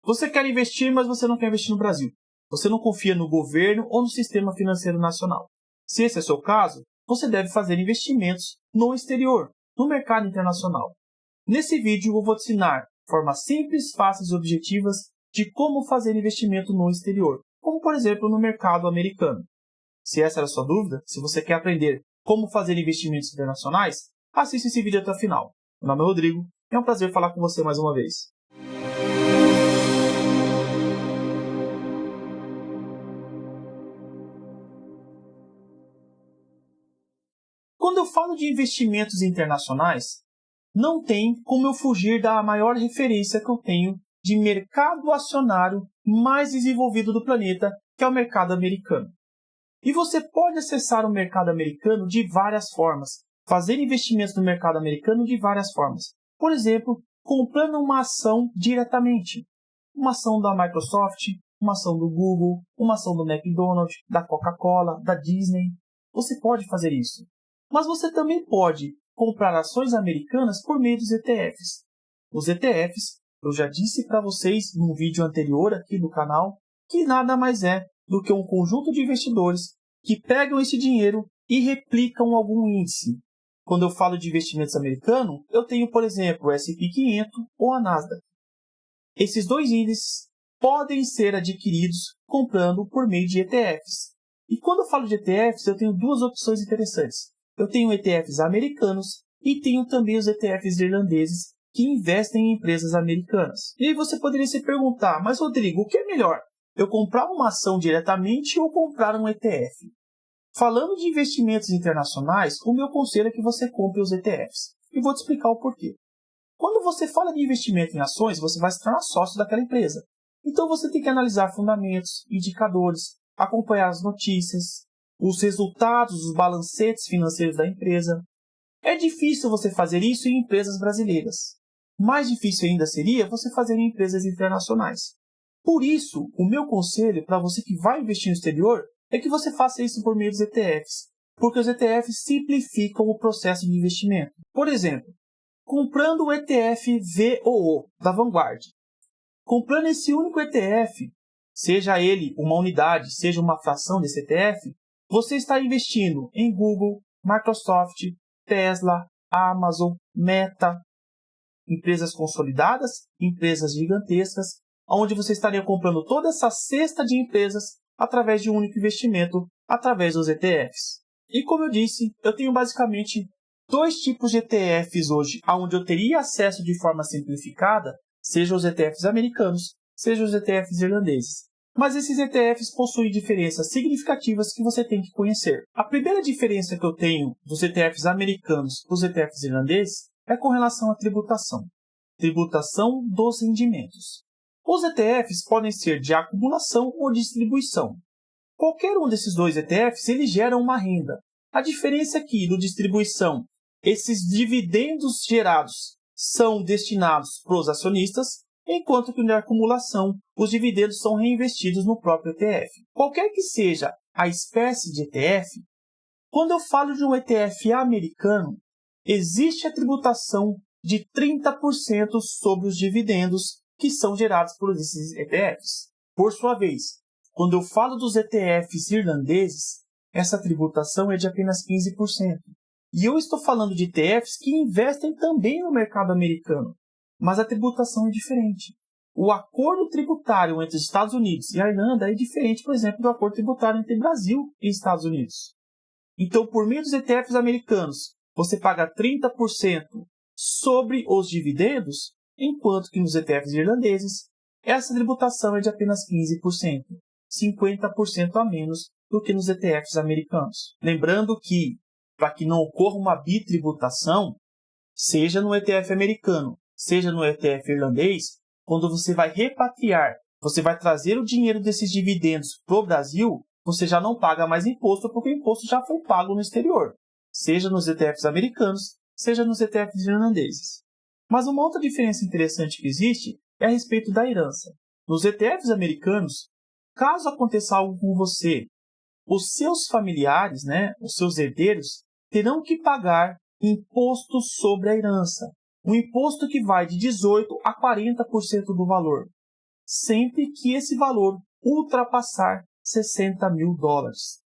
Você quer investir, mas você não quer investir no Brasil. Você não confia no governo ou no sistema financeiro nacional. Se esse é o seu caso, você deve fazer investimentos no exterior, no mercado internacional. Nesse vídeo eu vou te ensinar formas simples, fáceis e objetivas de como fazer investimento no exterior, como por exemplo no mercado americano. Se essa era a sua dúvida, se você quer aprender como fazer investimentos internacionais, assista esse vídeo até o final. Meu nome é Rodrigo e é um prazer falar com você mais uma vez. Quando eu falo de investimentos internacionais, não tem como eu fugir da maior referência que eu tenho de mercado acionário mais desenvolvido do planeta, que é o mercado americano. E você pode acessar o mercado americano de várias formas, fazer investimentos no mercado americano de várias formas. Por exemplo, comprando uma ação diretamente. Uma ação da Microsoft, uma ação do Google, uma ação do McDonald's, da Coca-Cola, da Disney. Você pode fazer isso. Mas você também pode comprar ações americanas por meio dos ETFs. Os ETFs, eu já disse para vocês num vídeo anterior aqui do canal, que nada mais é do que um conjunto de investidores que pegam esse dinheiro e replicam algum índice. Quando eu falo de investimentos americanos, eu tenho, por exemplo, o S&P 500 ou a Nasdaq. Esses dois índices podem ser adquiridos comprando por meio de ETFs. E quando eu falo de ETFs, eu tenho duas opções interessantes. Eu tenho ETFs americanos e tenho também os ETFs irlandeses que investem em empresas americanas. E aí você poderia se perguntar, mas Rodrigo, o que é melhor? Eu comprar uma ação diretamente ou comprar um ETF? Falando de investimentos internacionais, o meu conselho é que você compre os ETFs. E vou te explicar o porquê. Quando você fala de investimento em ações, você vai se tornar sócio daquela empresa. Então você tem que analisar fundamentos, indicadores, acompanhar as notícias, os resultados, os balancetes financeiros da empresa. É difícil você fazer isso em empresas brasileiras. Mais difícil ainda seria você fazer em empresas internacionais. Por isso, o meu conselho para você que vai investir no exterior é que você faça isso por meio dos ETFs, porque os ETFs simplificam o processo de investimento. Por exemplo, comprando o ETF VOO da Vanguard. Comprando esse único ETF, seja ele uma unidade, seja uma fração desse ETF, você está investindo em Google, Microsoft, Tesla, Amazon, Meta, empresas consolidadas, empresas gigantescas, onde você estaria comprando toda essa cesta de empresas através de um único investimento, através dos ETFs. E como eu disse, eu tenho basicamente dois tipos de ETFs hoje, onde eu teria acesso de forma simplificada, sejam os ETFs americanos, sejam os ETFs irlandeses. Mas esses ETFs possuem diferenças significativas que você tem que conhecer. A primeira diferença que eu tenho dos ETFs americanos para os ETFs irlandeses é com relação à tributação. Tributação dos rendimentos. Os ETFs podem ser de acumulação ou distribuição. Qualquer um desses dois ETFs ele gera uma renda. A diferença aqui do distribuição, esses dividendos gerados são destinados para os acionistas, enquanto que na acumulação, os dividendos são reinvestidos no próprio ETF. Qualquer que seja a espécie de ETF, quando eu falo de um ETF americano, existe a tributação de 30% sobre os dividendos que são gerados por esses ETFs. Por sua vez, quando eu falo dos ETFs irlandeses, essa tributação é de apenas 15%. E eu estou falando de ETFs que investem também no mercado americano, mas a tributação é diferente. O acordo tributário entre os Estados Unidos e a Irlanda é diferente, por exemplo, do acordo tributário entre Brasil e Estados Unidos. Então, por meio dos ETFs americanos, você paga 30% sobre os dividendos, enquanto que nos ETFs irlandeses, essa tributação é de apenas 15%, 50% a menos do que nos ETFs americanos. Lembrando que, para que não ocorra uma bitributação, seja no ETF americano, seja no ETF irlandês, quando você vai repatriar, você vai trazer o dinheiro desses dividendos para o Brasil, você já não paga mais imposto, porque o imposto já foi pago no exterior, seja nos ETFs americanos, seja nos ETFs irlandeses. Mas uma outra diferença interessante que existe é a respeito da herança. Nos ETFs americanos, caso aconteça algo com você, os seus familiares, os seus herdeiros, terão que pagar imposto sobre a herança. Um imposto que vai de 18% a 40% do valor. sempre que esse valor ultrapassar 60 mil dólares.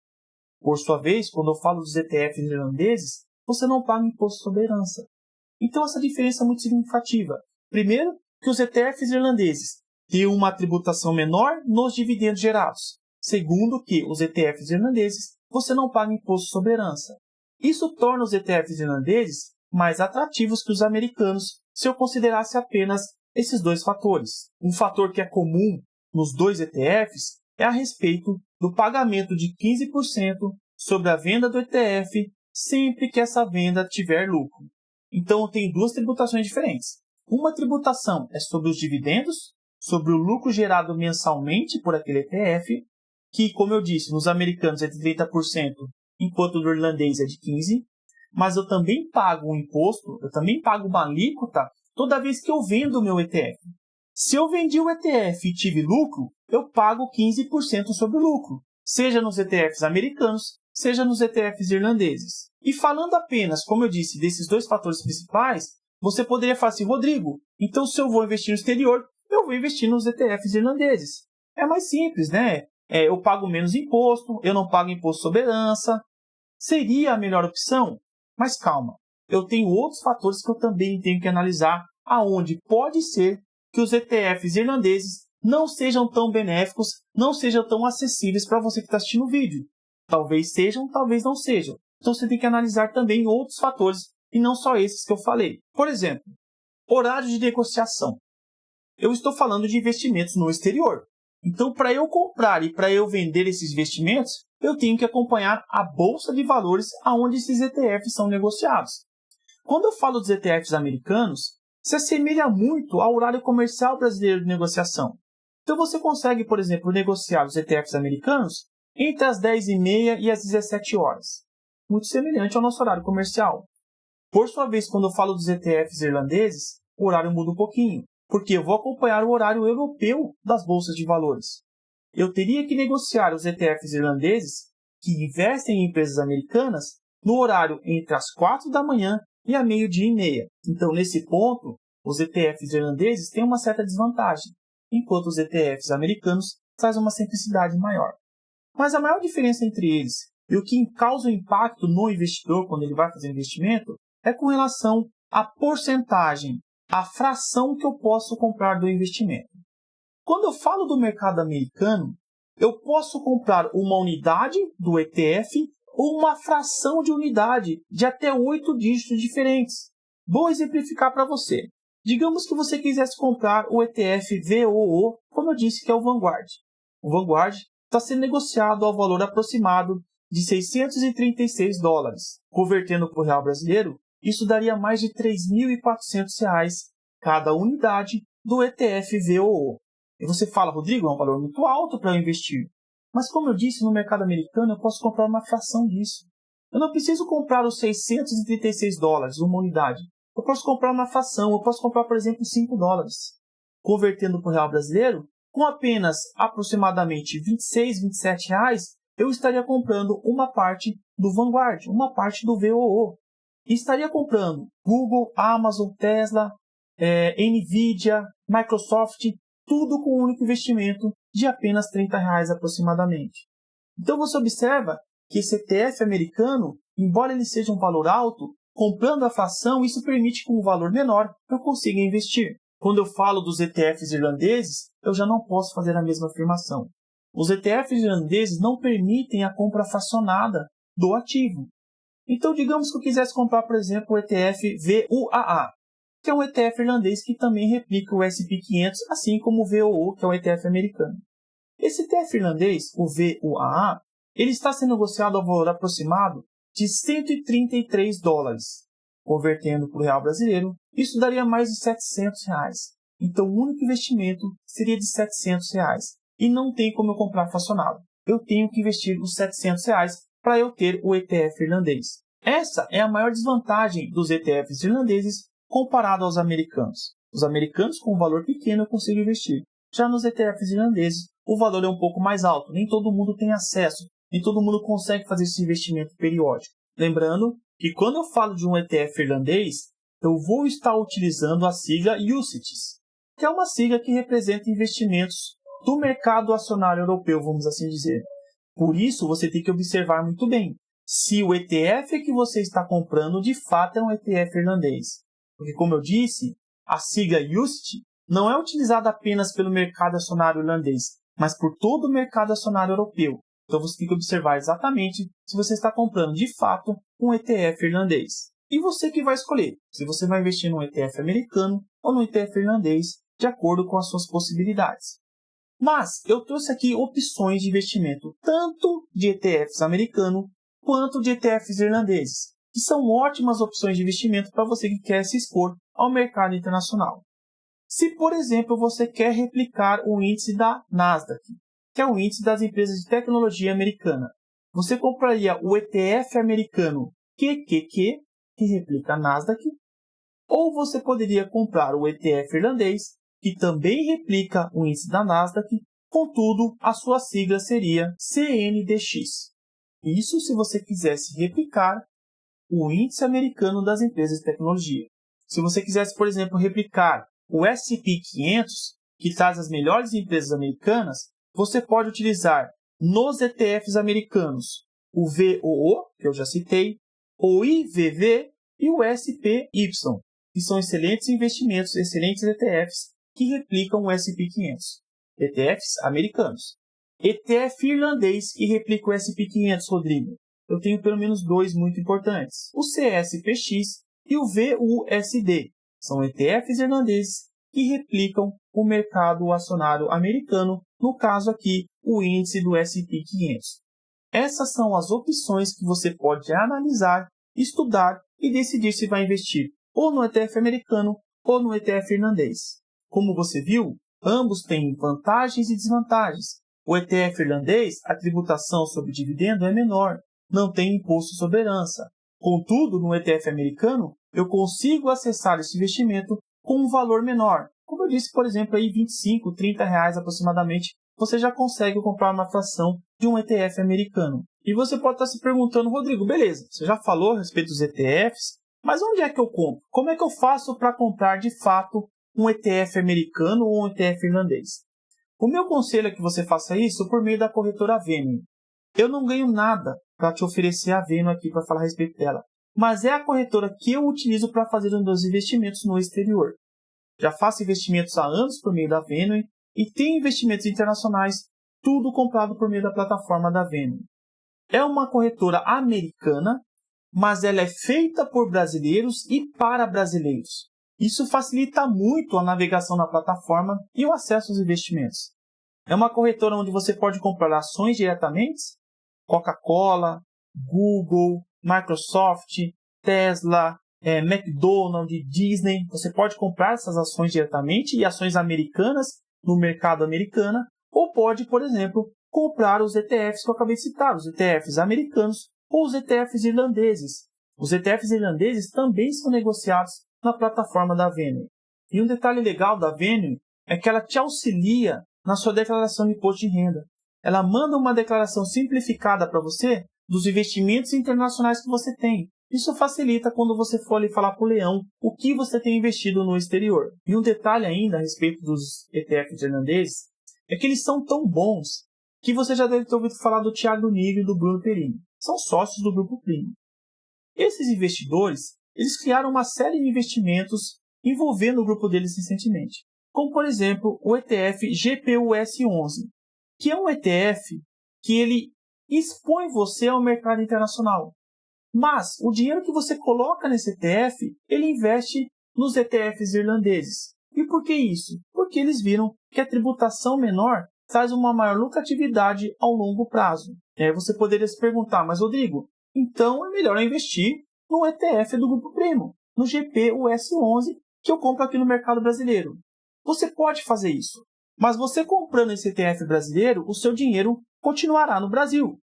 Por sua vez, quando eu falo dos ETFs irlandeses, você não paga imposto sobre herança. Então, essa diferença é muito significativa. Primeiro, que os ETFs irlandeses têm uma tributação menor nos dividendos gerados. Segundo, que os ETFs irlandeses você não paga imposto sobre herança. Isso torna os ETFs irlandeses mais atrativos que os americanos se eu considerasse apenas esses dois fatores. Um fator que é comum nos dois ETFs é a respeito do pagamento de 15% sobre a venda do ETF sempre que essa venda tiver lucro. Então, tem duas tributações diferentes. Uma tributação é sobre os dividendos, sobre o lucro gerado mensalmente por aquele ETF, que, como eu disse, nos americanos é de 30%, enquanto no irlandês é de 15%, mas eu também pago um imposto, eu também pago uma alíquota toda vez que eu vendo o meu ETF. Se eu vendi o ETF e tive lucro, eu pago 15% sobre o lucro, seja nos ETFs americanos, seja nos ETFs irlandeses. E falando apenas, como eu disse, desses dois fatores principais, você poderia falar assim, Rodrigo, então se eu vou investir no exterior, eu vou investir nos ETFs irlandeses. É mais simples, né? Eu pago menos imposto, eu não pago imposto sobre herança. Seria a melhor opção? Mas calma, eu tenho outros fatores que eu também tenho que analisar, aonde pode ser que os ETFs irlandeses não sejam tão benéficos, não sejam tão acessíveis para você que está assistindo o vídeo. Talvez sejam, talvez não sejam. Então você tem que analisar também outros fatores, e não só esses que eu falei. Por exemplo, horário de negociação. Eu estou falando de investimentos no exterior. Então, para eu comprar e para eu vender esses investimentos, eu tenho que acompanhar a bolsa de valores aonde esses ETFs são negociados. Quando eu falo dos ETFs americanos, se assemelha muito ao horário comercial brasileiro de negociação. Então, você consegue, por exemplo, negociar os ETFs americanos entre as 10h30 e as 17 horas. Muito semelhante ao nosso horário comercial. Por sua vez, quando eu falo dos ETFs irlandeses, o horário muda um pouquinho, porque eu vou acompanhar o horário europeu das bolsas de valores. Eu teria que negociar os ETFs irlandeses, que investem em empresas americanas, no horário entre as 4 da manhã e a 12h30. Então, nesse ponto, os ETFs irlandeses têm uma certa desvantagem, enquanto os ETFs americanos trazem uma simplicidade maior. Mas a maior diferença entre eles e o que causa um impacto no investidor quando ele vai fazer investimento é com relação à porcentagem, a fração que eu posso comprar do investimento. Quando eu falo do mercado americano, eu posso comprar uma unidade do ETF ou uma fração de unidade de até 8 dígitos diferentes. Vou exemplificar para você. Digamos que você quisesse comprar o ETF VOO, como eu disse, que é o Vanguard. O Vanguard está sendo negociado ao valor aproximado de 636 dólares. Convertendo para o real brasileiro, isso daria mais de R$ 3.400 cada unidade do ETF VOO. E você fala, Rodrigo, é um valor muito alto para eu investir. Mas como eu disse, no mercado americano eu posso comprar uma fração disso. Eu não preciso comprar os 636 dólares, uma unidade. Eu posso comprar uma fração, eu posso comprar, por exemplo, 5 dólares. Convertendo para o real brasileiro, com apenas aproximadamente 26, 27 reais, eu estaria comprando uma parte do Vanguard, uma parte do VOO. E estaria comprando Google, Amazon, Tesla, Nvidia, Microsoft, tudo com um único investimento de apenas R$ 30 aproximadamente. Então você observa que esse ETF americano, embora ele seja um valor alto, comprando a fração, isso permite que com um valor menor eu consiga investir. Quando eu falo dos ETFs irlandeses, eu já não posso fazer a mesma afirmação. Os ETFs irlandeses não permitem a compra fracionada do ativo. Então, digamos que eu quisesse comprar, por exemplo, o ETF VUAA, que é um ETF irlandês que também replica o S&P 500, assim como o VOO, que é um ETF americano. Esse ETF irlandês, o VUAA, ele está sendo negociado ao valor aproximado de 133 dólares. Convertendo para o real brasileiro, isso daria mais de R$ 700. Então, o único investimento seria de R$ 700. E não tem como eu comprar fracionado. Eu tenho que investir os R$ 700 para eu ter o ETF irlandês. Essa é a maior desvantagem dos ETFs irlandeses comparado aos americanos. Os americanos, com um valor pequeno, eu consigo investir. Já nos ETFs irlandeses, o valor é um pouco mais alto. Nem todo mundo tem acesso, nem todo mundo consegue fazer esse investimento periódico. Lembrando que quando eu falo de um ETF irlandês, eu vou estar utilizando a sigla UCITS. que é uma sigla que representa investimentos do mercado acionário europeu, vamos assim dizer. Por isso, você tem que observar muito bem se o ETF que você está comprando de fato é um ETF irlandês. Porque, como eu disse, a sigla UCITS não é utilizada apenas pelo mercado acionário irlandês, mas por todo o mercado acionário europeu. Então, você tem que observar exatamente se você está comprando de fato um ETF irlandês. E você que vai escolher se você vai investir no ETF americano ou no ETF irlandês, de acordo com as suas possibilidades. Mas eu trouxe aqui opções de investimento tanto de ETFs americanos quanto de ETFs irlandeses, que são ótimas opções de investimento para você que quer se expor ao mercado internacional. Se, por exemplo, você quer replicar o índice da Nasdaq, que é o índice das empresas de tecnologia americana, você compraria o ETF americano QQQ, que replica a Nasdaq, ou você poderia comprar o ETF irlandês, que também replica o índice da Nasdaq, contudo, a sua sigla seria CNDX. Isso se você quisesse replicar o índice americano das empresas de tecnologia. Se você quisesse, por exemplo, replicar o S&P 500, que traz as melhores empresas americanas, você pode utilizar nos ETFs americanos o VOO, que eu já citei, o IVV e o SPY, que são excelentes investimentos, excelentes ETFs que replicam o S&P 500. ETFs americanos. ETF irlandês que replica o S&P 500, Rodrigo. Eu tenho pelo menos dois muito importantes. O CSPX e o VUSD. São ETFs irlandeses que replicam o mercado acionário americano, no caso aqui, o índice do S&P 500. Essas são as opções que você pode analisar, estudar e decidir se vai investir ou no ETF americano ou no ETF irlandês. Como você viu, ambos têm vantagens e desvantagens. O ETF irlandês, a tributação sobre dividendo é menor, não tem imposto sobre herança. Contudo, no ETF americano, eu consigo acessar esse investimento com um valor menor. Como eu disse, por exemplo, aí R$25, R$30 aproximadamente, você já consegue comprar uma fração de um ETF americano. E você pode estar se perguntando, Rodrigo, beleza, você já falou a respeito dos ETFs, mas onde é que eu compro? Como é que eu faço para comprar de fato um ETF americano ou um ETF irlandês? O meu conselho é que você faça isso por meio da corretora Avenue. Eu não ganho nada para te oferecer a Avenue aqui para falar a respeito dela, mas é a corretora que eu utilizo para fazer os meus investimentos no exterior. Já faço investimentos há anos por meio da Avenue e tenho investimentos internacionais, tudo comprado por meio da plataforma da Avenue. É uma corretora americana, mas ela é feita por brasileiros e para brasileiros. Isso facilita muito a navegação na plataforma e o acesso aos investimentos. É uma corretora onde você pode comprar ações diretamente, Coca-Cola, Google, Microsoft, Tesla, McDonald's, Disney. Você pode comprar essas ações diretamente e ações americanas no mercado americano, ou pode, por exemplo, comprar os ETFs que eu acabei de citar, os ETFs americanos ou os ETFs irlandeses. Os ETFs irlandeses também são negociados na plataforma da Avenue. E um detalhe legal da Avenue é que ela te auxilia na sua declaração de imposto de renda. Ela manda uma declaração simplificada para você dos investimentos internacionais que você tem. Isso facilita quando você for ali falar para o leão o que você tem investido no exterior. E um detalhe ainda a respeito dos ETFs irlandeses é que eles são tão bons que você já deve ter ouvido falar do Thiago Nigro e do Bruno Perini. São sócios do Grupo Primo. Esses investidores, eles criaram uma série de investimentos envolvendo o grupo deles recentemente, como por exemplo o ETF GPUS11, que é um ETF que ele expõe você ao mercado internacional. Mas o dinheiro que você coloca nesse ETF, ele investe nos ETFs irlandeses. E por que isso? Porque eles viram que a tributação menor traz uma maior lucratividade ao longo prazo. E aí você poderia se perguntar, mas Rodrigo, então é melhor investir no ETF do Grupo Primo, no GPUS11, que eu compro aqui no mercado brasileiro. Você pode fazer isso, mas você comprando esse ETF brasileiro, o seu dinheiro continuará no Brasil.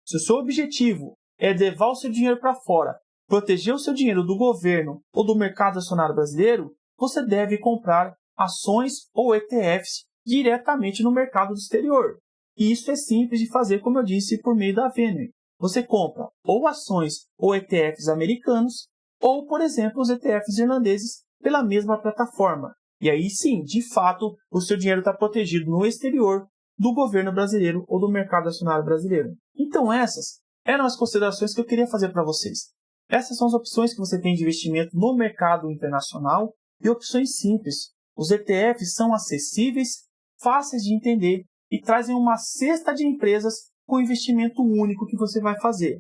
Se o seu objetivo é levar o seu dinheiro para fora, proteger o seu dinheiro do governo ou do mercado acionário brasileiro, você deve comprar ações ou ETFs diretamente no mercado do exterior. E isso é simples de fazer, como eu disse, por meio da Avenue. Você compra ou ações ou ETFs americanos, ou, por exemplo, os ETFs irlandeses pela mesma plataforma. E aí sim, de fato, o seu dinheiro está protegido no exterior do governo brasileiro ou do mercado acionário brasileiro. Então essas eram as considerações que eu queria fazer para vocês. Essas são as opções que você tem de investimento no mercado internacional e opções simples. Os ETFs são acessíveis, fáceis de entender e trazem uma cesta de empresas com investimento único que você vai fazer.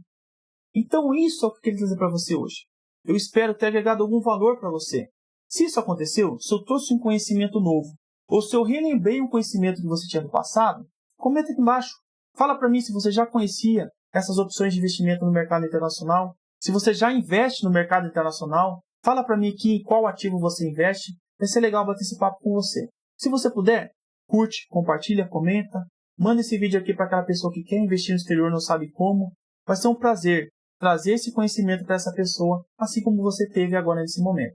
Então isso é o que eu queria trazer para você hoje. Eu espero ter agregado algum valor para você. Se isso aconteceu, se eu trouxe um conhecimento novo, ou se eu relembrei um conhecimento que você tinha do passado, comenta aqui embaixo. Fala para mim se você já conhecia essas opções de investimento no mercado internacional, se você já investe no mercado internacional, fala para mim aqui em qual ativo você investe. Vai ser legal bater esse papo com você. Se você puder, curte, compartilha, comenta, manda esse vídeo aqui para aquela pessoa que quer investir no exterior e não sabe como. Vai ser um prazer trazer esse conhecimento para essa pessoa, assim como você teve agora nesse momento.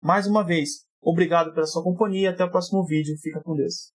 Mais uma vez, obrigado pela sua companhia e até o próximo vídeo. Fica com Deus.